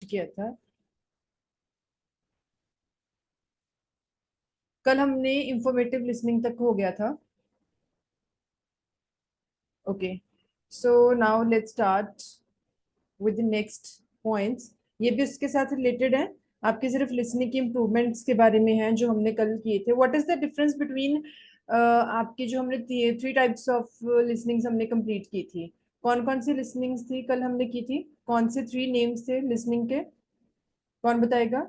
किया था। कल हमने इंफॉर्मेटिव लिसनिंग तक हो गया था। Okay, so now let's start with the next points. ये भी उसके साथ रिलेटेड है, आपके सिर्फ लिसनिंग की इम्प्रूवमेंट्स के बारे में है जो हमने कल किए थे। What is the difference between आपकी जो हमने थ्री टाइप्स ऑफ लिसनिंग्स हमने कंप्लीट की थी। कौन कौन सी लिसनिंग्स थी कल हमने की थी, कौन से थ्री नेम्स थे लिसनिंग के, कौन बताएगा।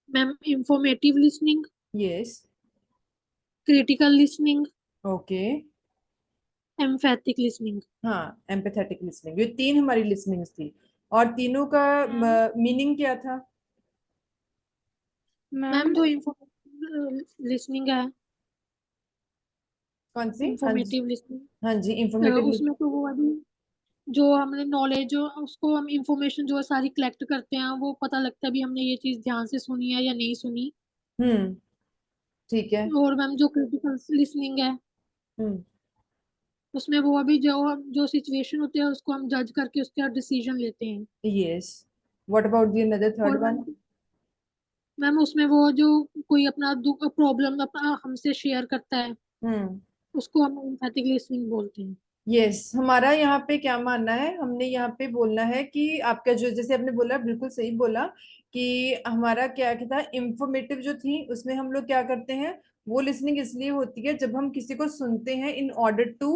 Ma'am informative listening, yes. Critical listening, okay. Empathic listening. हाँ, एम्पैथेटिक लिसनिंग, ये तीन हमारी लिसनिंग्स थी। और तीनों का मैम मीनिंग क्या था। मैम मैम जो इंफॉर्मेटिव लिसनिंग है, कौन सी, हाँ जी। इंफॉर्मेटिव लिसनिंग, हाँ जी, इंफॉर्मेटिव। उसमें तो वो अभी जो हमने नॉलेज जो उसको हम इंफॉर्मेशन जो है सारी कलेक्ट करते हैं, वो पता लगता है भी हमने ये चीज ध्यान से सुनी है या नहीं सुनी। हम्म, ठीक है। और मैम जो क्रिटिकल लिसनिंग है, हम्म। उसमें वो अभी जो जो सिचुएशन होती है उसको हम जज करके उसके डिसीजन लेते हैं। Yes. What about the another और थर्ड वन। मैम मैम उसमें वो जो कोई अपना दुख प्रॉब्लम अपना हमसे शेयर करता है, हम्म। उसको हम एम्पैथिक लिसनिंग बोलते हैं। यस, हमारा यहाँ पे क्या मानना है, हमने यहाँ पे बोलना है कि आपका जो जैसे आपने बोला बिल्कुल सही बोला कि हमारा क्या क्या था, इंफॉर्मेटिव जो थी उसमें हम लोग क्या करते हैं, वो लिसनिंग इसलिए होती है जब हम किसी को सुनते हैं इन ऑर्डर टू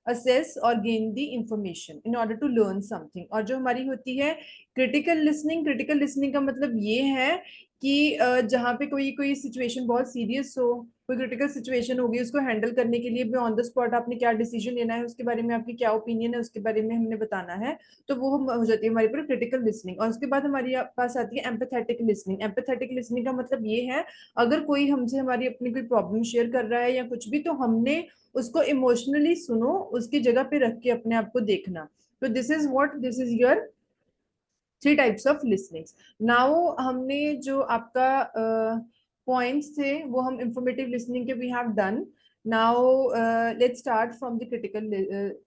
असेस और gain the information, in order to learn something. और जो हमारी होती है क्रिटिकल लिसनिंग, क्रिटिकल लिसनिंग का मतलब ये है कि जहाँ पे कोई कोई सिचुएशन बहुत सीरियस हो, कोई क्रिटिकल सिचुएशन होगी, उसको हैंडल करने के लिए भी ऑन द स्पॉट आपने क्या डिसीजन लेना है, उसके बारे में आपकी क्या ओपिनियन है, उसके बारे में हमने बताना है। तो वो हो जाती है हमारी पर क्रिटिकल लिसनिंग। और उसके बाद हमारी पास आती है एम्पैथेटिक लिसनिंग। एम्पैथेटिक लिसनिंग का मतलब ये है, अगर कोई हमसे हमारी अपनी कोई प्रॉब्लम शेयर कर रहा है या कुछ भी, तो हमने उसको इमोशनली सुनो, उसकी जगह पे रख के अपने आप को देखना। तो this is your three types of listenings. Now हमने जो आपका पॉइंट्स थे वो हम इंफॉर्मेटिव लिसनिंग के we have done. Now let's start from the critical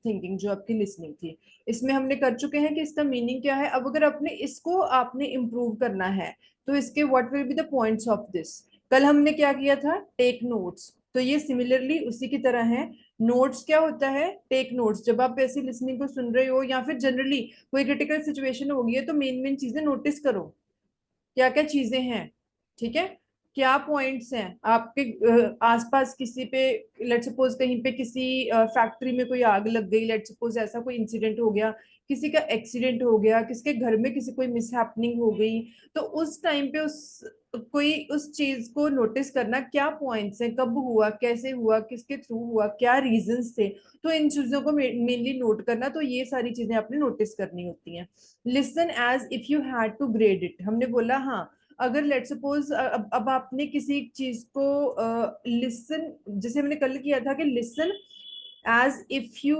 thinking, जो आपकी लिसनिंग थी। इसमें हमने कर चुके हैं कि इसका मीनिंग क्या है। अब अगर आपने इसको आपने इम्प्रूव करना है तो इसके what will be the points of this. कल हमने क्या किया था, टेक नोट्स, तो ये सिमिलरली उसी की तरह है। नोट्स क्या होता है, टेक नोट्स। जब आप ऐसी लिसनिंग को सुन रहे हो या फिर जनरली कोई क्रिटिकल सिचुएशन होगी है तो मेन मेन चीजें नोटिस करो, क्या क्या चीजें हैं, ठीक है। क्या पॉइंट्स हैं आपके आसपास, किसी पे लेट सपोज कहीं पे किसी फैक्ट्री में कोई आग लग गई, लेट सपोज ऐसा कोई इंसिडेंट हो गया, किसी का एक्सीडेंट हो गया, किसी के घर में किसी कोई मिसहैपनिंग हो गई, तो उस टाइम पे उस कोई उस चीज को नोटिस करना, क्या पॉइंट्स हैं, कब हुआ, कैसे हुआ, किसके थ्रू हुआ, क्या रीजंस थे। तो इन चीजों को मेनली नोट करना, तो ये सारी चीजें आपने नोटिस करनी होती हैं। Listen as if you had to grade it, हमने बोला हाँ, अगर लेट सपोज अब आपने किसी चीज को लिसन, जैसे हमने कल किया था कि listen as if you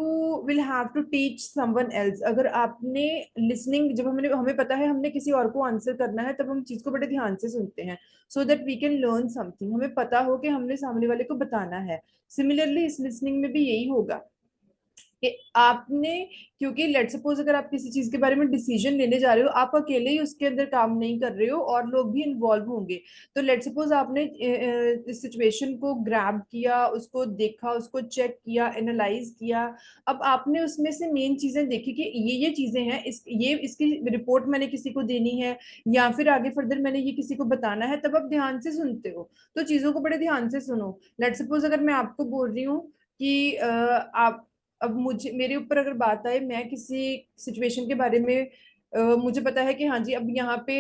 will have to teach someone else. अगर आपने लिसनिंग, जब हमने हमें पता है हमने किसी और को आंसर करना है, तब हम चीज को बड़े ध्यान से सुनते हैं so that we can learn something, हमें पता हो कि हमने सामने वाले को बताना है। सिमिलरली इस लिसनिंग में भी यही होगा कि आपने, क्योंकि लेट सपोज अगर आप किसी चीज के बारे में डिसीजन लेने जा रहे हो, आप अकेले ही उसके अंदर काम नहीं कर रहे हो और लोग भी इन्वॉल्व होंगे। तो लेट सपोज आपने इस सिचुएशन को ग्रैब किया, उसको देखा, उसको चेक किया, एनालाइज किया। अब आपने उसमें से मेन चीजें देखी कि ये चीजें हैं, ये इसकी रिपोर्ट मैंने किसी को देनी है या फिर आगे फर्दर मैंने ये किसी को बताना है, तब आप ध्यान से सुनते हो। तो चीजों को बड़े ध्यान से सुनो। लेट सपोज अगर मैं आपको बोल रही हूँ कि आप, अब मुझे मेरे ऊपर अगर बात आए, मैं किसी सिचुएशन के बारे में मुझे पता है कि हाँ जी अब यहाँ पे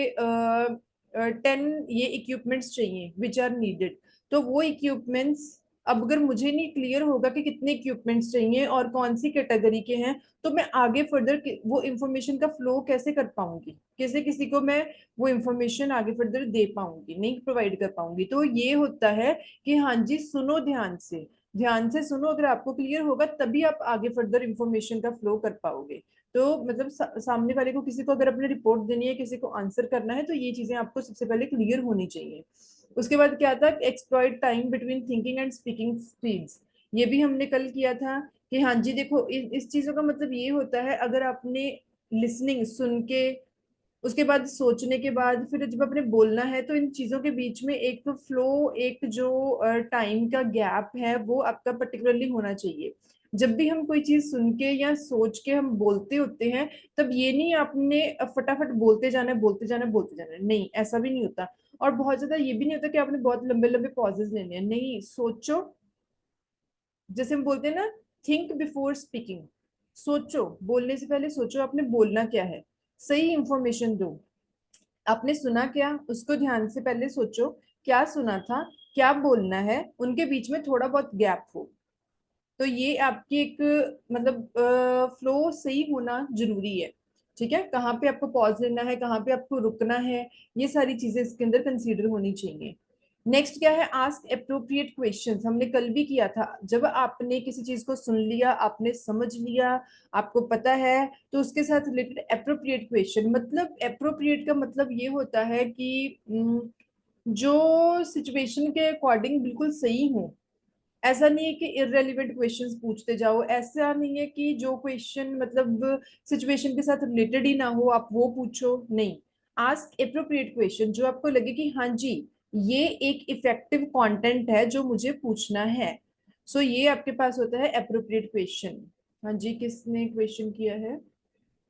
10 ये इक्विपमेंट्स चाहिए विच आर नीडेड। तो वो इक्विपमेंट्स, अब अगर मुझे नहीं क्लियर होगा कि कितने इक्विपमेंट्स चाहिए और कौन सी कैटेगरी के हैं, तो मैं आगे फर्दर वो इंफॉर्मेशन का फ्लो कैसे कर पाऊंगी, कैसे किसी को मैं वो इंफॉर्मेशन आगे फर्दर दे पाऊंगी, नहीं प्रोवाइड कर पाऊंगी। तो ये होता है कि हाँ जी सुनो ध्यान से, ध्यान से सुनो, अगर आपको क्लियर होगा तभी आप आगे फर्दर इंफॉर्मेशन का फ्लो कर पाओगे। तो मतलब सामने वाले को, किसी को अगर अपनी रिपोर्ट देनी है, किसी को आंसर करना है, तो ये चीजें आपको सबसे पहले क्लियर होनी चाहिए। उसके बाद क्या था, exploit time between thinking and speaking speeds. ये भी हमने कल किया था कि हाँ जी देखो इस चीजों का मतलब ये होता है, अगर आपने लिसनिंग सुन के उसके बाद सोचने के बाद फिर जब आपने बोलना है, तो इन चीजों के बीच में एक तो फ्लो, एक जो टाइम का गैप है वो आपका पर्टिकुलरली होना चाहिए। जब भी हम कोई चीज सुन के या सोच के हम बोलते होते हैं, तब ये नहीं आपने फटाफट बोलते जाना है बोलते जाना है बोलते जाना है, नहीं ऐसा भी नहीं होता। और बहुत ज्यादा ये भी नहीं होता कि आपने बहुत लंबे लंबे पॉजेज लेने हैं, नहीं, सोचो। जैसे हम बोलते हैं ना, थिंक बिफोर स्पीकिंग। सोचो, बोलने से पहले सोचो आपने बोलना क्या है, सही इंफॉर्मेशन दो। आपने सुना क्या, उसको ध्यान से पहले सोचो, क्या सुना था, क्या बोलना है, उनके बीच में थोड़ा बहुत गैप हो। तो ये आपकी एक मतलब फ्लो सही होना जरूरी है। ठीक है, कहाँ पे आपको पॉज लेना है, कहाँ पे आपको रुकना है, ये सारी चीजें इसके अंदर कंसीडर होनी चाहिए। नेक्स्ट क्या है, आस्क अप्रोप्रिएट क्वेश्चंस। हमने कल भी किया था, जब आपने किसी चीज को सुन लिया, आपने समझ लिया, आपको पता है, तो उसके साथ रिलेटेड अप्रोप्रिएट क्वेश्चन। मतलब अप्रोप्रिएट का मतलब ये होता है कि जो सिचुएशन के अकॉर्डिंग बिल्कुल सही हो। ऐसा नहीं है कि इररेलेवेंट क्वेश्चंस पूछते जाओ, ऐसा नहीं है कि जो क्वेश्चन मतलब सिचुएशन के साथ रिलेटेड ही ना हो आप वो पूछो, नहीं। आस्क एप्रोप्रिएट क्वेश्चन, जो आपको लगे कि हाँ जी ये एक इफेक्टिव कंटेंट है जो मुझे पूछना है। सो ये आपके पास होता है एप्रोप्रिएट क्वेश्चन। हाँ जी, किसने क्वेश्चन किया है?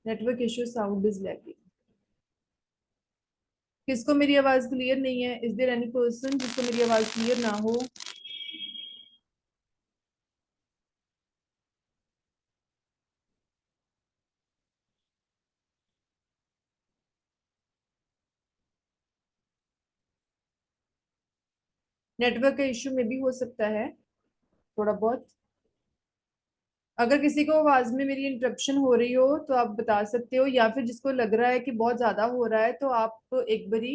Network issue, sound is lagging. किसको मेरी आवाज क्लियर नहीं है? इज देयर एनी पर्सन जिसको मेरी आवाज क्लियर ना हो? नेटवर्क का इश्यू में भी हो सकता है थोड़ा बहुत। अगर किसी को आवाज में मेरी इंटरप्शन हो रही हो तो आप बता सकते हो, या फिर जिसको लग रहा है कि बहुत ज्यादा हो रहा है तो आप एक बारी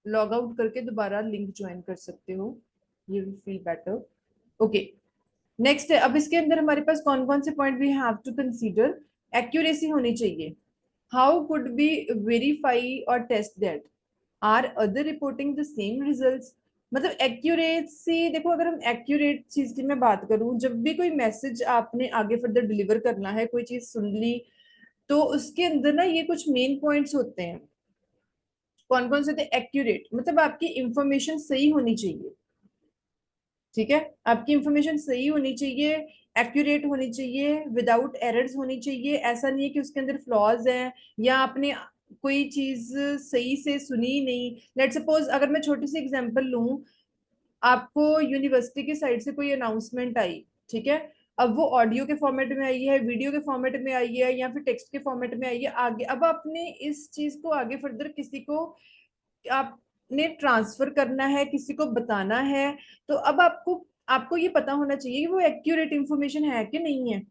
लॉग आउट करके दोबारा लिंक ज्वाइन कर सकते हो। You will feel better. Okay, next है, अब इसके अंदर हमारे पास कौन कौन से point we have to consider. Accuracy होनी चाहिए। हाउ कुड बी वेरीफाई और test that, are other reporting the same results. मतलब एक्यूरेसी, देखो अगर हम एक्यूरेट चीज की मैं बात करूं, जब भी कोई मैसेज आपने आगे फर्दर डिलीवर करना है, कोई चीज सुन ली, तो उसके अंदर ना ये कुछ मेन पॉइंट्स होते हैं। कौन कौन से थे? एक्यूरेट मतलब आपकी इंफॉर्मेशन सही होनी चाहिए। ठीक है, आपकी इंफॉर्मेशन सही होनी चाहिए, एक्यूरेट होनी चाहिए, विदाउट एरर्स होनी चाहिए। ऐसा नहीं है कि उसके अंदर फ्लॉज हैं या आपने कोई चीज सही से सुनी ही नहीं। लेट सपोज अगर मैं छोटी सी एग्जांपल लूं, आपको यूनिवर्सिटी की साइड से कोई अनाउंसमेंट आई, ठीक है, अब वो ऑडियो के फॉर्मेट में आई है, वीडियो के फॉर्मेट में आई है, या फिर टेक्स्ट के फॉर्मेट में आई है आगे। अब आपने इस चीज को आगे फर्दर किसी को आपने ट्रांसफर करना है, किसी को बताना है, तो अब आपको आपको ये पता होना चाहिए कि वो एक्यूरेट इंफॉर्मेशन है कि नहीं है,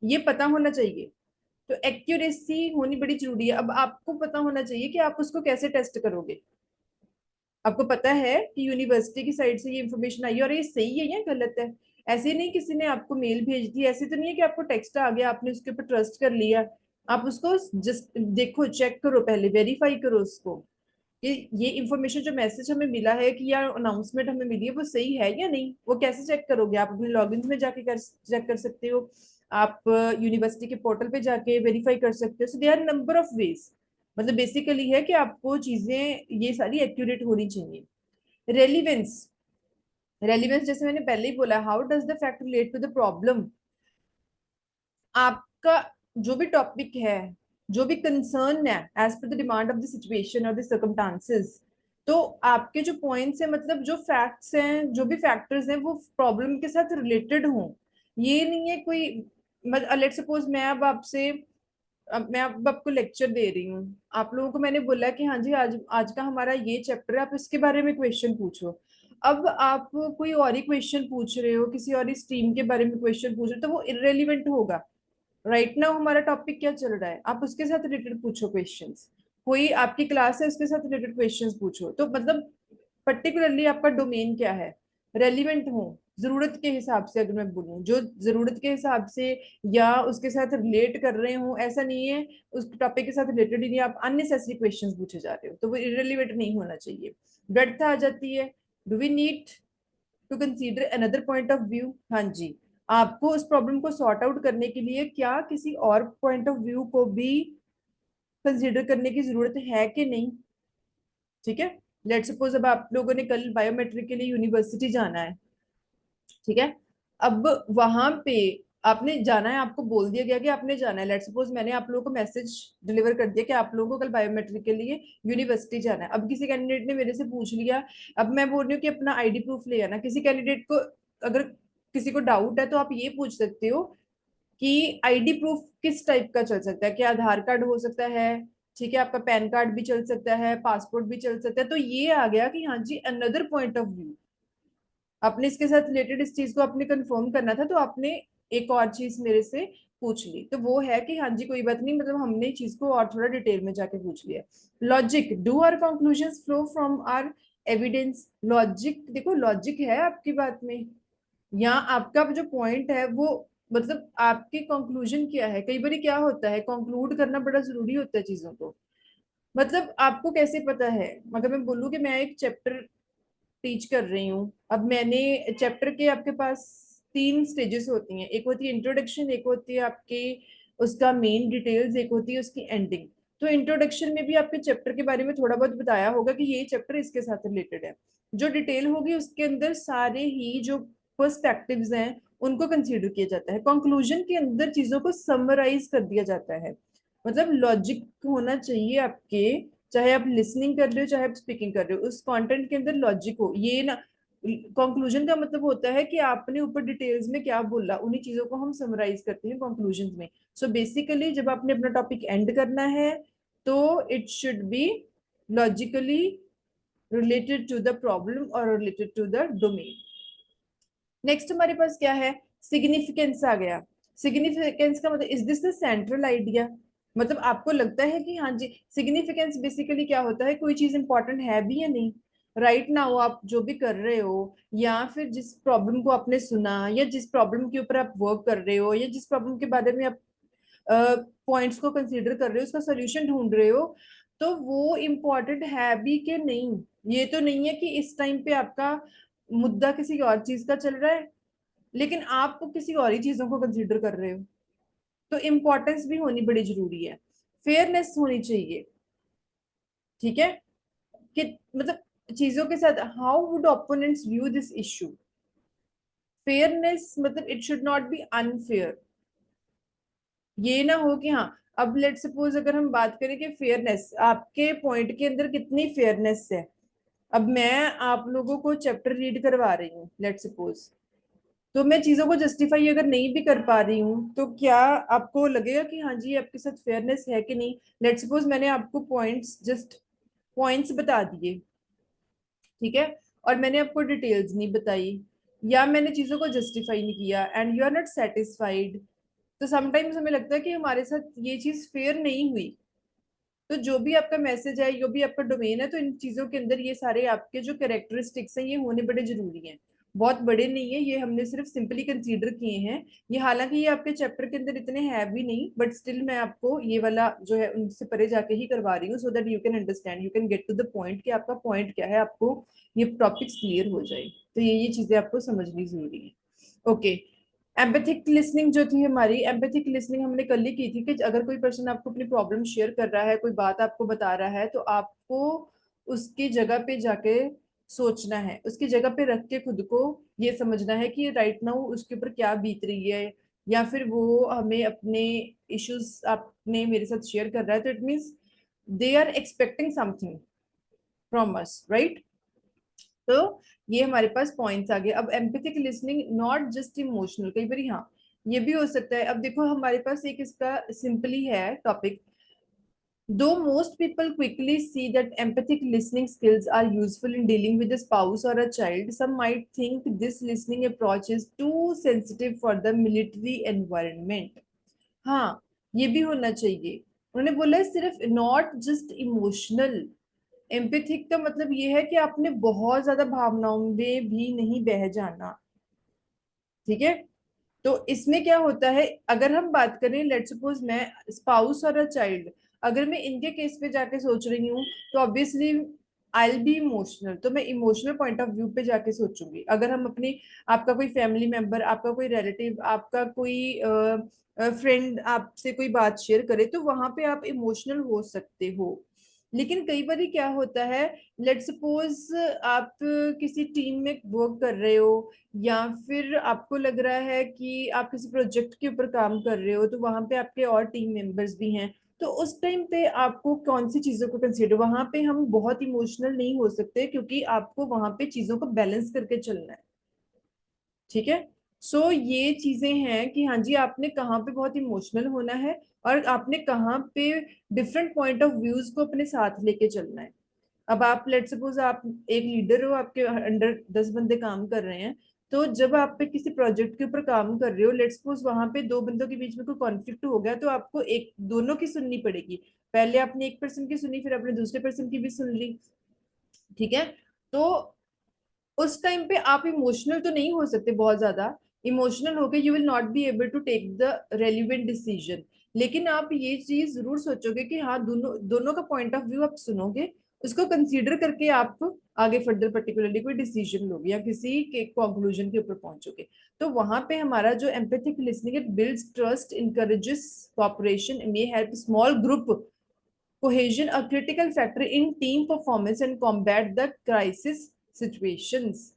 ये पता होना चाहिए। तो एक्यूरेसी होनी बड़ी जरूरी है। अब आपको पता होना चाहिए कि आप उसको कैसे टेस्ट करोगे। आपको पता है कि यूनिवर्सिटी की साइड से ये इंफॉर्मेशन आई है और ये सही है या गलत है। ऐसे नहीं किसी ने आपको मेल भेज दी, ऐसे तो नहीं है कि आपको टेक्स्ट आ गया आपने उसके ऊपर ट्रस्ट कर लिया। आप उसको जस्ट देखो, चेक करो, पहले वेरीफाई करो उसको कि ये इंफॉर्मेशन जो मैसेज हमें मिला है कि या अनाउंसमेंट हमें मिली है वो सही है या नहीं। वो कैसे चेक करोगे? आप अपने लॉगिन में जाके चेक कर सकते हो, आप यूनिवर्सिटी के पोर्टल पे जाके वेरीफाई कर सकते हो। So there are number of ways. मतलब बेसिकली है कि आपको चीजें ये सारी एक्यूरेट होनी चाहिए। रेलिवेंस, रेलिवेंस जैसे मैंने पहले ही बोला, how does the fact relate to the problem. आपका जो भी टॉपिक है, जो भी कंसर्न है, as per the demand of the situation और द सर्कमस्टांसेस, तो आपके जो पॉइंट्स हैं, मतलब जो फैक्ट्स हैं, जो भी फैक्टर्स हैं, वो प्रॉब्लम के साथ रिलेटेड हों। ये नहीं है कोई, लेट सपोज मैं अब आपसे, अब मैं अब आपको लेक्चर दे रही हूँ, आप लोगों को मैंने बोला कि हाँ जी आज आज का हमारा ये चैप्टर है, आप इसके बारे में क्वेश्चन पूछो। अब आप कोई और ही क्वेश्चन पूछ रहे हो, किसी और ही स्ट्रीम के बारे में क्वेश्चन पूछ रहे हो, तो वो इररेलीवेंट होगा। राइट नाउ हमारा टॉपिक क्या चल रहा है, आप उसके साथ रिलेटेड पूछो क्वेश्चंस। कोई आपकी क्लास है उसके साथ रिलेटेड क्वेश्चंस पूछो। तो मतलब पर्टिकुलरली आपका डोमेन क्या है, रेलिवेंट हो जरूरत के हिसाब से। अगर मैं बोलूँ जो जरूरत के हिसाब से या उसके साथ रिलेट कर रहे हो, ऐसा नहीं है उस टॉपिक के साथ रिलेटेड ही नहीं, आप अननेसेसरी क्वेश्चंस पूछे जा रहे हो, तो वो इररिलेवेंट नहीं होना चाहिए। ब्रेडथ आ जाती है। Do we need to consider another point of view? हाँ जी, आपको उस प्रॉब्लम को सॉर्ट आउट करने के लिए क्या किसी और पॉइंट ऑफ व्यू को भी कंसीडर करने की जरूरत है कि नहीं। ठीक है, लेट सपोज अब आप लोगों ने कल बायोमेट्रिक के लिए यूनिवर्सिटी जाना है, ठीक है। अब वहां पे आपने जाना है, आपको बोल दिया गया कि आपने जाना है। लेट सपोज मैंने आप लोगों को मैसेज डिलीवर कर दिया कि आप लोगों को कल बायोमेट्रिक के लिए यूनिवर्सिटी जाना है। अब किसी कैंडिडेट ने मेरे से पूछ लिया, अब मैं बोल रही हूँ कि अपना आईडी प्रूफ ले आना। किसी कैंडिडेट को अगर किसी को डाउट है तो आप ये पूछ सकते हो कि आईडी प्रूफ किस टाइप का चल सकता है, क्या आधार कार्ड हो सकता है, ठीक है, आपका पैन कार्ड भी चल सकता है, पासपोर्ट भी चल सकता है। तो ये आ गया कि हाँ जी अनदर पॉइंट ऑफ व्यू, आपने इसके साथ रिलेटेड इस चीज को आपने कंफर्म करना था तो आपने एक और चीज मेरे से पूछ ली। तो वो है कि हाँ जी कोई बात नहीं, मतलब हमने चीज को और थोड़ा डिटेल में जाके पूछ लिया। Logic, do our conclusions flow from our evidence. Logic, देखो लॉजिक है आपकी बात में, या आपका जो पॉइंट है वो, मतलब आपके कंक्लूजन क्या है। कई बार क्या होता है, कंक्लूड करना बड़ा जरूरी होता है चीजों को। मतलब आपको कैसे पता है, अगर मैं बोलूँ कि मैं एक चैप्टर टीच कर रही हूँ, अब मैंने चैप्टर के आपके पास 3 स्टेजेस होती हैं, एक होती है इंट्रोडक्शन, एक होती है आपके उसका मेन डिटेल्स, एक होती है उसकी एंडिंग। तो इंट्रोडक्शन में भी आपके चैप्टर के बारे में थोड़ा बहुत बताया होगा कि ये चैप्टर इसके साथ रिलेटेड है। जो डिटेल होगी उसके अंदर सारे ही जो पर्सपेक्टिव्स हैं उनको कंसीडर किया जाता है। कंक्लूजन के अंदर चीजों को समराइज कर दिया जाता है। मतलब लॉजिक होना चाहिए आपके, चाहे आप लिसनिंग कर रहे हो चाहे आप स्पीकिंग कर रहे हो, उस कंटेंट के अंदर लॉजिक हो। ये ना, कंक्लूजन का मतलब होता है कि आपने ऊपर डिटेल्स में क्या बोला उन्हीं चीजों को हम समराइज करते हैं कंक्लूजन में। सो बेसिकली जब आपने अपना टॉपिक एंड करना है तो it should be logically related to the problem और related to the domain. Next हमारे पास क्या है, सिग्निफिकेंस आ गया। सिग्निफिकेंस का मतलब is this the central idea, मतलब आपको लगता है कि हाँ जी, सिग्निफिकेंस बेसिकली क्या होता है, कोई चीज इंपॉर्टेंट है भी या नहीं। राइट नाउ आप जो भी कर रहे हो, या फिर जिस प्रॉब्लम को आपने सुना, या जिस प्रॉब्लम के ऊपर आप वर्क कर रहे हो, या जिस प्रॉब्लम के बारे में आप पॉइंट्स को कंसीडर कर रहे हो, उसका सोल्यूशन ढूंढ रहे हो, तो वो इम्पोर्टेंट है भी कि नहीं। ये तो नहीं है कि इस टाइम पे आपका मुद्दा किसी और चीज का चल रहा है लेकिन आप किसी और ही चीजों को कंसीडर कर रहे हो। तो इम्पोर्टेंस भी होनी बड़ी जरूरी है, फेयरनेस होनी चाहिए। ठीक है, कि मतलब चीजों के साथ how would opponents view this issue. Fairness मतलब it should not be unfair. ये ना हो कि हाँ, अब लेट सपोज अगर हम बात करें कि फेयरनेस, आपके पॉइंट के अंदर कितनी फेयरनेस है। अब मैं आप लोगों को चैप्टर रीड करवा रही हूँ लेट सपोज, तो मैं चीजों को जस्टिफाई अगर नहीं भी कर पा रही हूँ तो क्या आपको लगेगा कि हाँ जी आपके साथ फेयरनेस है कि नहीं। लेट सपोज मैंने आपको पॉइंट्स जस्ट पॉइंट्स बता दिए, ठीक है, और मैंने आपको डिटेल्स नहीं बताई, या मैंने चीजों को जस्टिफाई नहीं किया and you are not satisfied, तो समटाइम्स हमें लगता है कि हमारे साथ ये चीज फेयर नहीं हुई। तो जो भी आपका मैसेज है, जो भी आपका डोमेन है, तो इन चीजों के अंदर ये सारे आपके जो कैरेक्टरिस्टिक्स हैं ये होने बड़े जरूरी हैं। बहुत बड़े नहीं है ये, हमने सिर्फ सिंपली कंसीडर किए हैं। ये हालांकि ये आपके चैप्टर के अंदर इतने हैं भी नहीं, बट स्टिल मैं आपको ये वाला जो है उनसे परे जाके ही करवा रही हूँ, so that you can understand, you can get to the point कि आपका पॉइंट क्या है, आपको ये टॉपिक्स क्लियर हो जाए। तो ये चीजें आपको समझनी जरूरी है। ओके, एम्पैथिक लिसनिंग जो थी हमारी, एम्पैथिक लिसनिंग हमने कल ही की थी कि अगर कोई पर्सन आपको अपनी प्रॉब्लम शेयर कर रहा है, कोई बात आपको बता रहा है, तो आपको उसकी जगह पे जाके सोचना है, उसकी जगह पे रख के खुद को ये समझना है कि राइट नाउ उसके ऊपर क्या बीत रही है, या फिर वो हमें अपने इश्यूज आपने मेरे साथ शेयर कर रहा है, तो it means they are expecting something from us, right. तो ये हमारे पास पॉइंट्स आ गए। अब empathic listening not just emotional, कई बार हाँ ये भी हो सकता है। अब देखो हमारे पास एक इसका सिंपली है topic, though most people quickly see that empathic listening skills are useful in dealing with a spouse or a child, some might think this listening approach is too sensitive for the military environment। हाँ, ये भी होना चाहिए। उन्होंने बोला है सिर्फ not just emotional, empathic का मतलब ये है कि आपने बहुत ज्यादा भावनाओं में भी नहीं बह जाना। ठीक है, तो इसमें क्या होता है, अगर हम बात करें लेट सपोज मैं स्पाउस और अ चाइल्ड, अगर मैं इनके केस पे जाके सोच रही हूँ तो ऑब्वियसली आई बी इमोशनल, तो मैं इमोशनल पॉइंट ऑफ व्यू पे जाके सोचूंगी। अगर हम अपनी, आपका कोई फैमिली मेंबर, आपका कोई रिलेटिव, आपका कोई फ्रेंड आपसे कोई बात शेयर करे, तो वहां पे आप इमोशनल हो सकते हो। लेकिन कई बार क्या होता है, लेट सपोज आप किसी टीम में वर्क कर रहे हो, या फिर आपको लग रहा है कि आप किसी प्रोजेक्ट के ऊपर काम कर रहे हो, तो वहां पे आपके और टीम मेंबर्स भी हैं। तो उस टाइम पे आपको कौन सी चीजों को कंसीडर, वहां पे हम बहुत इमोशनल नहीं हो सकते, क्योंकि आपको वहां पे चीजों को बैलेंस करके चलना है। ठीक है। सो ये चीजें हैं कि हाँ जी, आपने कहाँ पे बहुत इमोशनल होना है, और आपने कहाँ पे डिफरेंट पॉइंट ऑफ व्यूज को अपने साथ लेके चलना है। अब आप लेट सपोज आप एक लीडर हो, आपके अंडर 10 बंदे काम कर रहे हैं। तो जब आप पे किसी प्रोजेक्ट के ऊपर काम कर रहे हो, लेट सपोज वहां पे दो बंदों के बीच में कोई कॉन्फ्लिक्ट हो गया, तो आपको एक दोनों की सुननी पड़ेगी। पहले आपने एक पर्सन की सुनी, फिर आपने दूसरे पर्सन की भी सुन ली। ठीक है। तो उस टाइम पे आप इमोशनल तो नहीं हो सकते बहुत ज्यादा। इमोशनल होके you will not be able to take the relevant decision. लेकिन आप ये चीज जरूर सोचोगे कि हाँ, दोनों दोनों का पॉइंट ऑफ व्यू आप सुनोगे, उसको कंसीडर करके आप आगे फर्दर पर्टिकुलरली कोई डिसीजन लोगे या किसी के कंक्लूजन के ऊपर पहुंचोगे। तो वहां पे हमारा जो empathic listening, it builds trust, encourages cooperation, may help small group cohesion, a critical factor in team performance and combat the crisis situations।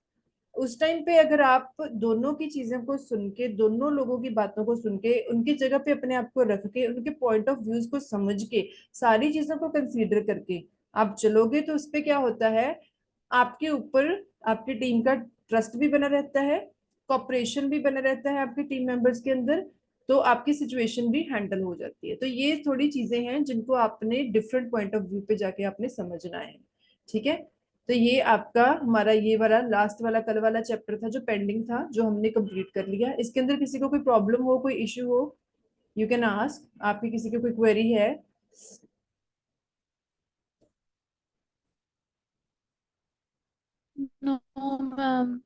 उस टाइम पे अगर आप दोनों की चीजों को सुन के, दोनों लोगों की बातों को सुन के, उनकी जगह पे अपने आप को रख के, उनके पॉइंट ऑफ व्यूज को समझ के, सारी चीजों को कंसीडर करके आप चलोगे, तो उस पे क्या होता है, आपके ऊपर आपकी टीम का ट्रस्ट भी बना रहता है, कॉपरेशन भी बना रहता है आपकी टीम मेंबर्स के अंदर। तो आपकी सिचुएशन भी हैंडल हो जाती है। तो ये थोड़ी चीजें हैं जिनको आपने डिफरेंट पॉइंट ऑफ व्यू पे जाके आपने समझना है। ठीक है। तो ये आपका हमारा ये वाला लास्ट वाला कल वाला चैप्टर था जो पेंडिंग था, जो हमने कंप्लीट कर लिया। इसके अंदर किसी को कोई प्रॉब्लम हो, कोई इश्यू हो, यू कैन आस्क। आपकी किसी की कोई क्वेरी है? No ma'am.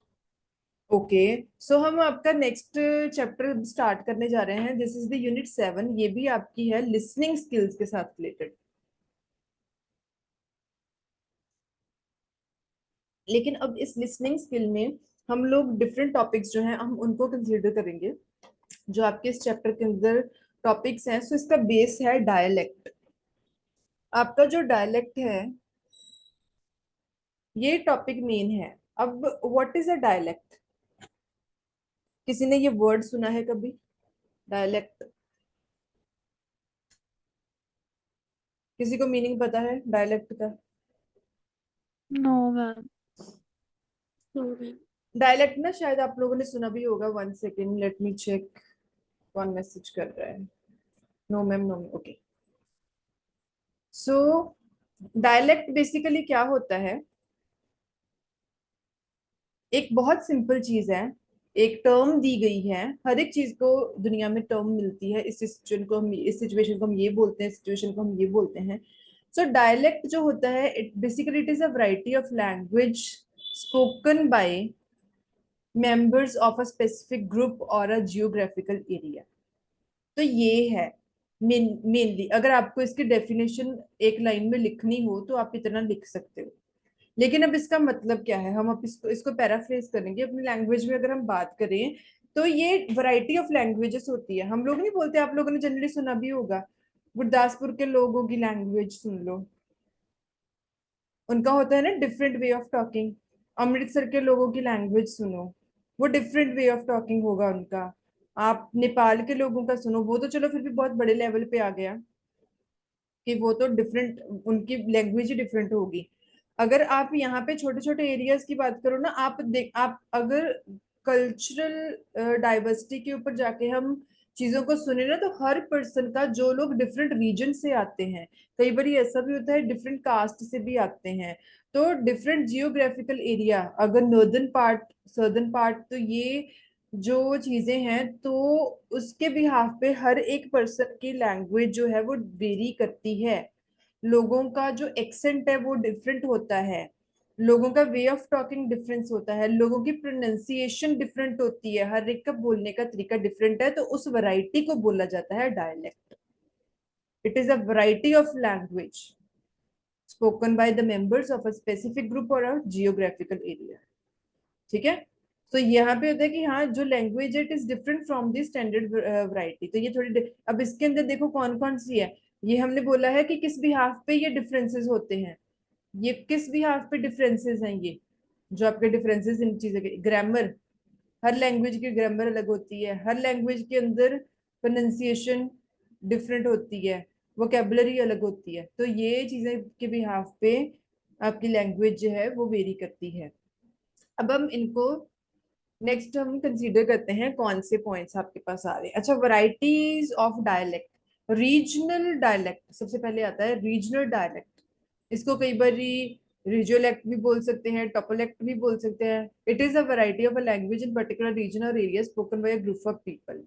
ओके। सो हम आपका नेक्स्ट चैप्टर स्टार्ट करने जा रहे हैं। This is the unit 7। ये भी आपकी है लिसनिंग स्किल्स के साथ रिलेटेड। लेकिन अब इस लिसनिंग स्किल में हम लोग डिफरेंट टॉपिक्स जो हैं हम उनको कंसीडर करेंगे, जो आपके इस चैप्टर के अंदर टॉपिक्स हैं। सो इसका बेस है डायलेक्ट। आपका जो डायलेक्ट है, ये टॉपिक मेन है। अब व्हाट इज अ डायलेक्ट? किसी ने ये वर्ड सुना है कभी, डायलेक्ट? किसी को मीनिंग पता है डायलेक्ट का? No ma'am. सॉरी। डायलेक्ट ना शायद आप लोगों ने सुना भी होगा। 1 सेकेंड, लेट मी चेक। कौन मैसेज कर रहा है? No ma'am, no ma'am, okay. So dialect basically क्या होता है, एक बहुत सिंपल चीज है। एक टर्म दी गई है, हर एक चीज को दुनिया में टर्म मिलती है। इस सिचुएशन को हम ये बोलते हैं, सिचुएशन को हम ये बोलते हैं। सो डायलेक्ट जो होता है, it basically it is a variety of language spoken by members of a specific group और अ जियोग्राफिकल एरिया। तो ये है मेनली। अगर आपको इसकी डेफिनेशन एक लाइन में लिखनी हो तो आप इतना लिख सकते हो। लेकिन अब इसका मतलब क्या है, हम अब इसको पैराफ्रेज करेंगे अपनी लैंग्वेज में। अगर हम बात करें, तो ये वैरायटी ऑफ लैंग्वेजेस होती है। हम लोग नहीं बोलते, आप लोगों ने जनरली सुना भी होगा, गुरदासपुर के लोगों की लैंग्वेज सुन लो, उनका होता है ना different way of talking. Amritsar के लोगों की लैंग्वेज सुनो, वो डिफरेंट वे ऑफ टॉकिंग होगा उनका। आप नेपाल के लोगों का सुनो, वो तो चलो फिर भी बहुत बड़े लेवल पे आ गया कि वो तो डिफरेंट, उनकी लैंग्वेज ही डिफरेंट होगी। अगर आप यहाँ पे छोटे छोटे एरियाज की बात करो ना, आप अगर कल्चरल डाइवर्सिटी के ऊपर जाके हम चीजों को सुने ना, तो हर पर्सन का, जो लोग डिफरेंट रीजन से आते हैं, कई बार ऐसा भी होता है डिफरेंट कास्ट से भी आते हैं, तो डिफरेंट जियोग्राफिकल एरिया, अगर नॉर्दर्न पार्ट, सदर्न पार्ट, तो ये जो चीजें हैं, तो उसके बिहाफ पे हर एक पर्सन की लैंग्वेज जो है वो वेरी करती है। लोगों का जो एक्सेंट है वो डिफरेंट होता है, लोगों का वे ऑफ टॉकिंग डिफरेंस होता है, लोगों की प्रोनाउंसिएशन डिफरेंट होती है, हर एक का बोलने का तरीका डिफरेंट है। तो उस वैरायटी को बोला जाता है dialect. It is a variety of language. Spoken by the members of a specific group और अ जियोग्राफिकल एरिया। ठीक है। तो यहाँ पे होता है कि हाँ जो language it is different from the standard variety. तो ये थोड़ी अब इसके अंदर देखो कौन कौन सी है। ये हमने बोला है कि किस बिहाफ पे ये डिफरेंसेस होते हैं। ये किस बिहाफ पे डिफरेंसेस हैं ये जो आपके डिफरेंसेस इन चीजों के। ग्रामर, हर लैंग्वेज की ग्रामर अलग होती है, हर लैंग्वेज के अंदर प्रोनाउंसिएशन डिफरेंट होती है, वोकेबलरी अलग होती है। तो ये चीजें के बिहाफ पे आपकी लैंग्वेज जो है वो वेरी करती है। अब हम इनको नेक्स्ट हम कंसीडर करते हैं कौन से पॉइंट्स आपके पास आ रहे हैं। अच्छा, varieties of dialect. Regional dialect सबसे पहले आता है, रीजनल डायलेक्ट। इसको कई बार रिजियोलेक्ट भी बोल सकते हैं, टोपोलेक्ट भी बोल सकते हैं। It is a variety of a language in particular region और area spoken by a group of people.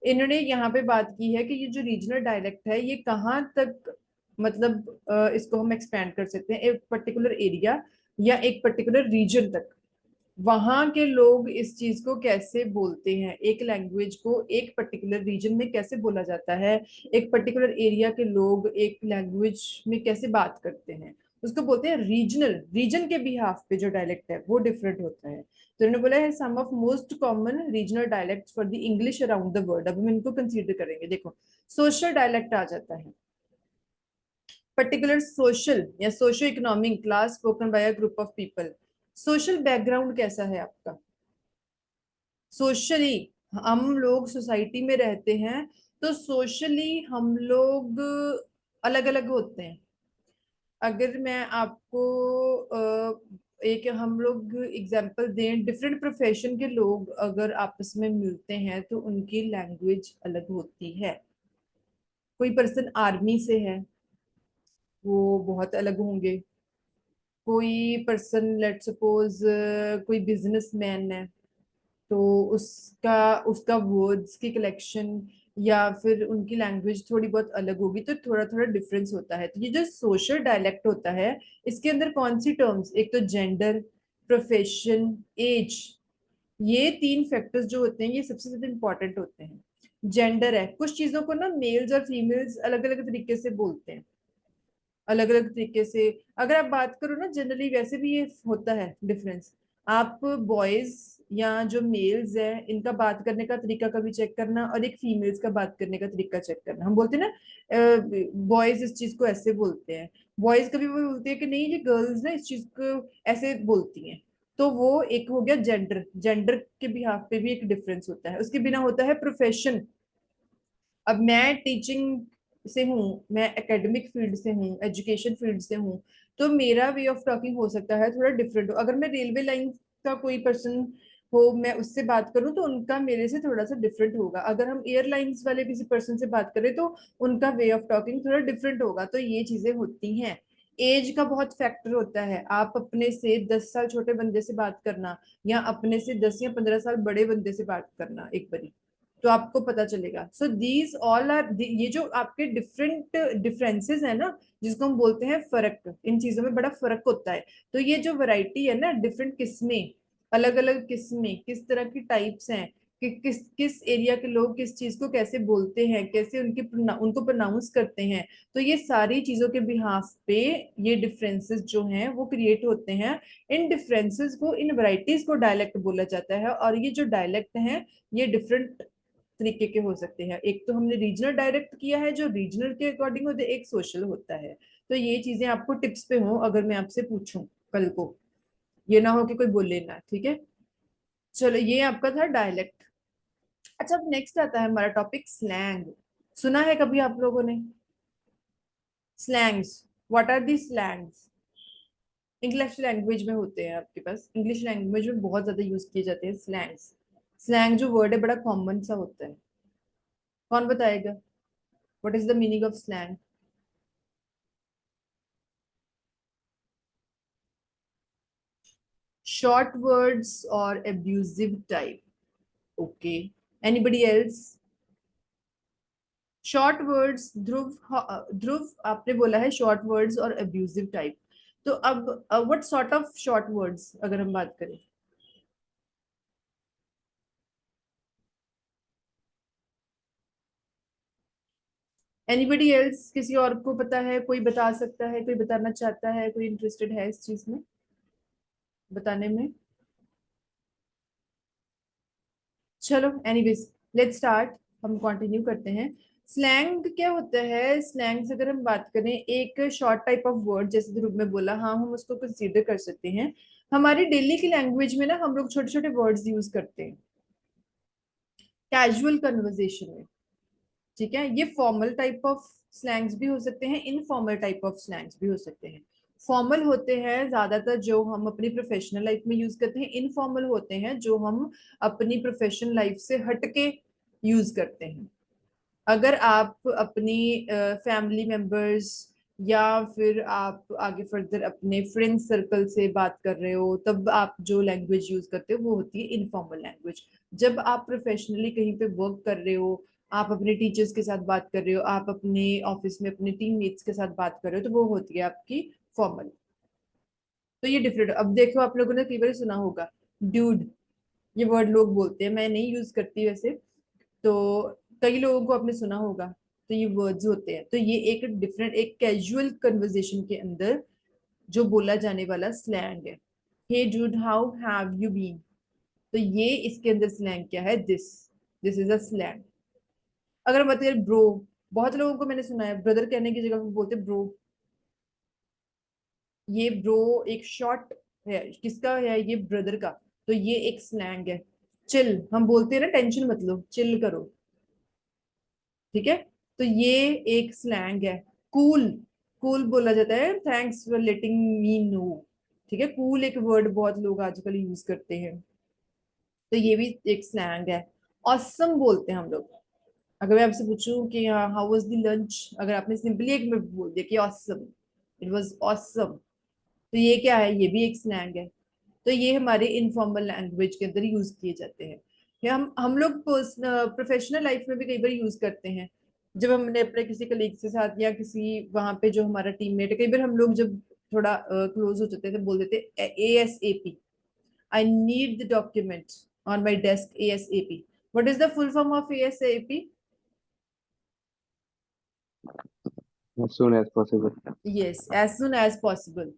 इन्होंने यहाँ पे बात की है कि ये जो रीजनल डायलेक्ट है ये कहाँ तक, मतलब इसको हम एक्सपैंड कर सकते हैं एक पर्टिकुलर एरिया या एक पर्टिकुलर रीजन तक। वहां के लोग इस चीज को कैसे बोलते हैं, एक लैंग्वेज को एक पर्टिकुलर रीजन में कैसे बोला जाता है, एक पर्टिकुलर एरिया के लोग एक लैंग्वेज में कैसे बात करते हैं, उसको बोलते हैं रीजनल। रीजन के बिहाफ पे जो डायलेक्ट है वो डिफरेंट होता है। तो इन्होंने बोला है some of most common regional dialect for the English around the world. अब हम इनको कंसीडर करेंगे। देखो, सोशल डायलेक्ट आ जाता है, पर्टिकुलर सोशल या socio economic class spoken by a group of people. Social background कैसा है आपका, सोशली हम लोग सोसाइटी में रहते हैं, तो सोशली हम लोग अलग अलग होते हैं। अगर मैं आपको एक हम लोग एग्जांपल दें, डिफरेंट प्रोफेशन के लोग अगर आपस में मिलते हैं तो उनकी लैंग्वेज अलग होती है। कोई पर्सन आर्मी से है, वो बहुत अलग होंगे। कोई पर्सन लेट सपोज कोई बिजनेसमैन है, तो उसका उसका वर्ड्स की कलेक्शन या फिर उनकी लैंग्वेज थोड़ी बहुत अलग होगी, तो थोड़ा थोड़ा डिफरेंस होता है। तो ये जो सोशल डायलेक्ट होता है इसके अंदर कौन सी टर्म्स, एक तो जेंडर, प्रोफेशन, एज, ये तीन फैक्टर्स जो होते हैं ये सबसे ज्यादा इंपॉर्टेंट होते हैं। जेंडर है, कुछ चीजों को ना मेल्स और फीमेल्स अलग अलग तरीके से बोलते हैं, अलग अलग तरीके से। अगर आप बात करो ना जनरली वैसे भी ये होता है डिफरेंस। आप बॉयज या जो मेल्स हैं इनका बात करने का तरीका कभी चेक करना, और एक फीमेल्स का बात करने का तरीका चेक करना। हम बोलते हैं ना बॉयज इस चीज को ऐसे बोलते हैं, बॉयज कभी वो बोलते हैं कि नहीं ये गर्ल्स ना इस चीज को ऐसे बोलती हैं। तो वो एक हो गया जेंडर। जेंडर के बिहाफ पे भी एक डिफरेंस होता है। उसके बिना होता है प्रोफेशन। अब मैं टीचिंग से हूँ, मैं एकेडमिक फील्ड से हूँ, एजुकेशन फील्ड से हूँ, तो मेरा वे ऑफ टॉकिंग हो सकता है थोड़ा डिफरेंट हो। अगर मैं रेलवे लाइन का कोई पर्सन हो, मैं उससे बात करूं तो उनका मेरे से थोड़ा सा डिफरेंट होगा। अगर हम एयरलाइंस वाले किसी पर्सन से बात करें तो उनका वे ऑफ टॉकिंग थोड़ा डिफरेंट होगा। तो ये चीजें होती हैं। एज का बहुत फैक्टर होता है। आप अपने से 10 साल छोटे बंदे से बात करना या अपने से 10 या 15 साल बड़े बंदे से बात करना एक बारी, तो आपको पता चलेगा। सो दीज ऑल आर, ये जो आपके डिफरेंट डिफरेंसेस है ना, जिसको हम बोलते हैं फर्क, इन चीजों में बड़ा फर्क होता है। तो ये जो वैरायटी है ना, डिफरेंट किस्में, अलग अलग किस्में, किस तरह की टाइप्स हैं कि किस किस एरिया के लोग किस चीज को कैसे बोलते हैं, कैसे उनको प्रोनाउंस करते हैं। तो ये सारी चीजों के बिहाफ पे ये डिफरेंसेस जो हैं वो क्रिएट होते हैं। इन डिफरेंसेस को, इन वैरायटीज को डायलेक्ट बोला जाता है। और ये जो डायलेक्ट हैं ये डिफरेंट तरीके के हो सकते हैं। एक तो हमने रीजनल डायरेक्ट किया है जो रीजनल के अकॉर्डिंग होते हैं, एक सोशल होता है। तो ये चीजें आपको टिप्स पे हो अगर मैं आपसे पूछूं कल को, ये ना हो कि कोई बोले ना। ठीक है, चलो ये आपका था डायलेक्ट। अच्छा, अब नेक्स्ट आता है हमारा टॉपिक स्लैंग। सुना है कभी आप लोगों ने slangs? What are the slangs? English language में होते हैं आपके पास, इंग्लिश लैंग्वेज में बहुत ज्यादा यूज किए जाते हैं स्लैंग्स। स्लैंग जो वर्ड है बड़ा कॉमन सा होता है। कौन बताएगा what is the meaning of slang? Short words or abusive type. Okay. Anybody else? Short words, ध्रुव आपने बोला है short words और abusive type। तो अब what sort of short words अगर हम बात करें? एनीबडी एल्स, किसी और को पता है, कोई बता सकता है, कोई बताना चाहता है, कोई इंटरेस्टेड है इस चीज में बताने में? चलो एनीवेज, लेट्स स्टार्ट, हम कंटिन्यू करते हैं। स्लैंग क्या होता है? स्लैंग से अगर हम बात करें, एक शॉर्ट टाइप ऑफ वर्ड, जैसे ध्रुव में बोला, हाँ हम उसको कंसीडर कर सकते हैं। हमारी डेली की लैंग्वेज में ना हम लोग छोटे छोटे वर्ड्स यूज करते हैं कैजुअल कन्वर्जेशन में। ठीक है, ये फॉर्मल टाइप ऑफ स्लैंग्स भी हो सकते हैं, इनफॉर्मल टाइप ऑफ स्लैंग्स भी हो सकते हैं। फॉर्मल होते हैं ज्यादातर जो हम अपनी प्रोफेशनल लाइफ में यूज करते हैं, इनफॉर्मल होते हैं जो हम अपनी प्रोफेशनल लाइफ से हटके यूज करते हैं। अगर आप अपनी फैमिली मेंबर्स या फिर आप आगे फर्दर अपने फ्रेंड सर्कल से बात कर रहे हो, तब आप जो लैंग्वेज यूज करते हो वो होती है इनफॉर्मल लैंग्वेज। जब आप प्रोफेशनली कहीं पे वर्क कर रहे हो, आप अपने टीचर्स के साथ बात कर रहे हो, आप अपने ऑफिस में अपने टीममेट्स के साथ बात कर रहे हो, तो वो होती है आपकी फॉर्मल। तो ये डिफरेंट। अब देखो, आप लोगों ने कई बार सुना होगा ड्यूड, ये वर्ड लोग बोलते हैं, मैं नहीं यूज करती वैसे। तो कई लोगों को आपने सुना होगा। तो ये वर्ड्स होते हैं, तो ये एक डिफरेंट, एक कैजुअल कन्वर्सेशन के अंदर जो बोला जाने वाला स्लैंग है। Hey dude, how have you been, तो ये इसके अंदर स्लैंग क्या है? This is a slang. अगर बात करें ब्रो, बहुत लोगों को मैंने सुना है ब्रदर कहने की जगह वो बोलते ब्रो। ये ब्रो एक शॉर्ट है, किसका है? ये ब्रदर का। तो ये एक स्लैंग है। चिल, हम बोलते हैं ना, टेंशन मत लो, चिल करो। ठीक है, तो ये एक स्लैंग है। कूल, कूल बोला जाता है thanks for letting me know. ठीक है, कूल एक वर्ड बहुत लोग आजकल यूज करते हैं, तो ये भी एक स्लैंग है। ऑसम बोलते हैं हम लोग। अगर मैं आपसे पूछूं कि हाउ वाज द लंच, अगर आपने सिंपली एक में बोल दिया कि ऑसम, इट वाज ऑसम, तो ये क्या है? ये भी एक स्लैंग है। तो ये हमारे इनफॉर्मल लैंग्वेज के अंदर यूज किए जाते हैं। या हम लोग प्रोफेशनल लाइफ में भी कई बार यूज करते हैं। जब हमने अपने किसी कलीग के साथ या किसी वहां पे जो हमारा टीममेट है, कई बार हम लोग जब थोड़ा क्लोज हो जाते हैं तो बोल देते ASAP, I need the document on my desk ASAP। What is the full form of ASAP? as soon as possible. Yes, as soon as possible.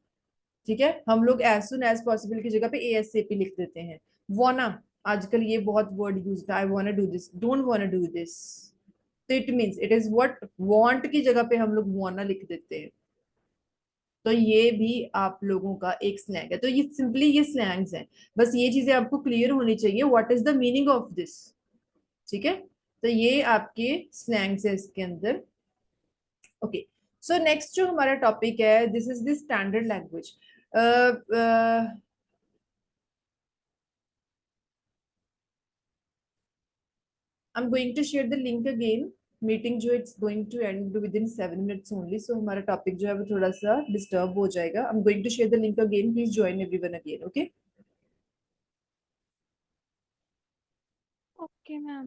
ठीक है, हम लोग एज सुन एज पॉसिबल की जगह पे ASAP लिख देते हैं। वाना, आजकल ये बहुत वर्ड यूज है, I want do this, don't want do this. तो it means it is what, want की जगह पे हम लोग वाना लिख देते हैं। तो ये भी आप लोगों का एक स्लैंग है। तो ये सिंपली ये स्लैंग्स हैं। बस ये चीजें आपको क्लियर होनी चाहिए, what is the meaning of this. ठीक है, तो ये आपके स्लैंग्स है इसके अंदर। ओके, सो नेक्स्ट जो हमारा टॉपिक है, this is the standard language. I'm going to share the link again। Meeting जो it's going to end within 7 minutes only, so हमारा टॉपिक जो है वो थोड़ा सा डिस्टर्ब हो जाएगा। I am going to share the link again, please join everyone again, okay? Okay ma'am.